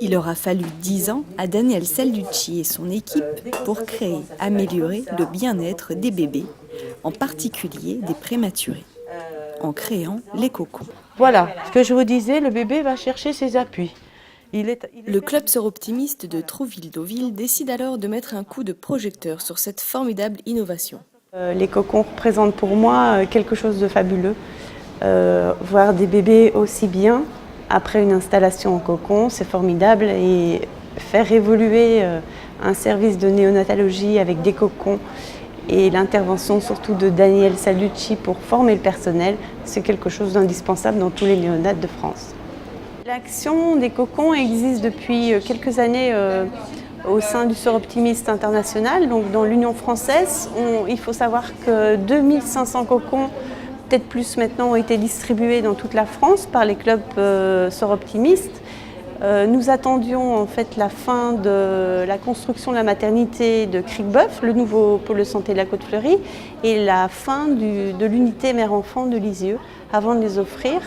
Il aura fallu 10 ans à Daniel Salducci et son équipe pour créer, améliorer le bien-être des bébés, en particulier des prématurés, en créant les cocons. Voilà, ce que je vous disais, le bébé va chercher ses appuis. Le club sœurs optimistes de Trouville-Deauville décide alors de mettre un coup de projecteur sur cette formidable innovation. Les cocons représentent pour moi quelque chose de fabuleux. Voir des bébés aussi bien après une installation en cocon, c'est formidable. Et faire évoluer un service de néonatologie avec des cocons et l'intervention surtout de Daniel Salducci pour former le personnel, c'est quelque chose d'indispensable dans tous les néonates de France. L'action des cocons existe depuis quelques années au sein du Sœurs Optimistes International, donc dans l'Union française. Il faut savoir que 2500 cocons, peut-être plus maintenant, ont été distribués dans toute la France par les clubs Sœurs Optimistes. Nous attendions en fait la fin de la construction de la maternité de Cricbeuf, le nouveau pôle de santé de la Côte-Fleurie, et la fin de l'unité mère-enfant de Lisieux, avant de les offrir.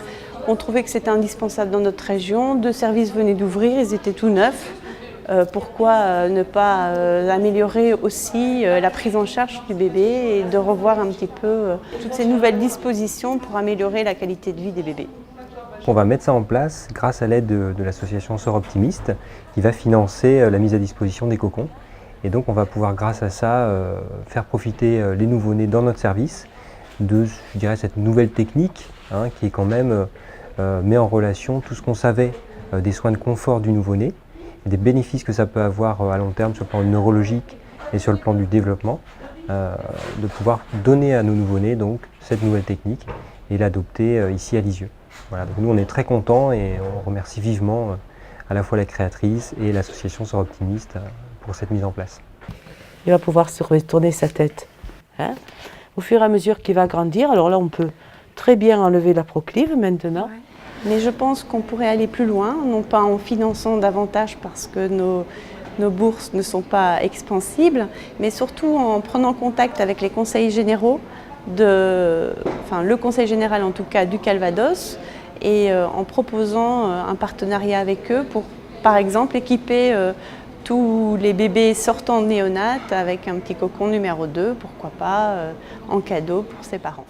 On trouvait que c'était indispensable dans notre région. 2 services venaient d'ouvrir, ils étaient tout neufs. Pourquoi ne pas améliorer aussi la prise en charge du bébé et de revoir un petit peu toutes ces nouvelles dispositions pour améliorer la qualité de vie des bébés. On va mettre ça en place grâce à l'aide de l'association Sœurs Optimistes qui va financer la mise à disposition des cocons. Et donc on va pouvoir grâce à ça faire profiter les nouveau-nés dans notre service de, je dirais, cette nouvelle technique qui est quand même met en relation tout ce qu'on savait des soins de confort du nouveau-né, des bénéfices que ça peut avoir à long terme sur le plan neurologique et sur le plan du développement, de pouvoir donner à nos nouveau-nés donc cette nouvelle technique et l'adopter ici à Lisieux. Voilà, donc nous on est très contents et on remercie vivement à la fois la créatrice et l'association Sœurs Optimistes pour cette mise en place. Il va pouvoir se retourner sa tête. Au fur et à mesure qu'il va grandir, alors là on peut très bien enlever la proclive maintenant. Ouais. Mais je pense qu'on pourrait aller plus loin, non pas en finançant davantage parce que nos bourses ne sont pas expansibles, mais surtout en prenant contact avec les conseils généraux, le conseil général en tout cas du Calvados, et en proposant un partenariat avec eux pour, par exemple, équiper tous les bébés sortant de néonat avec un petit cocon numéro 2, pourquoi pas, en cadeau pour ses parents.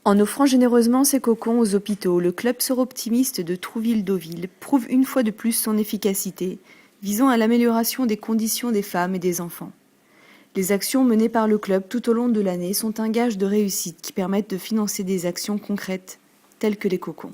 En offrant généreusement ces cocons aux hôpitaux, le club Sœurs Optimistes de Trouville-Deauville prouve une fois de plus son efficacité, visant à l'amélioration des conditions des femmes et des enfants. Les actions menées par le club tout au long de l'année sont un gage de réussite qui permettent de financer des actions concrètes, telles que les cocons.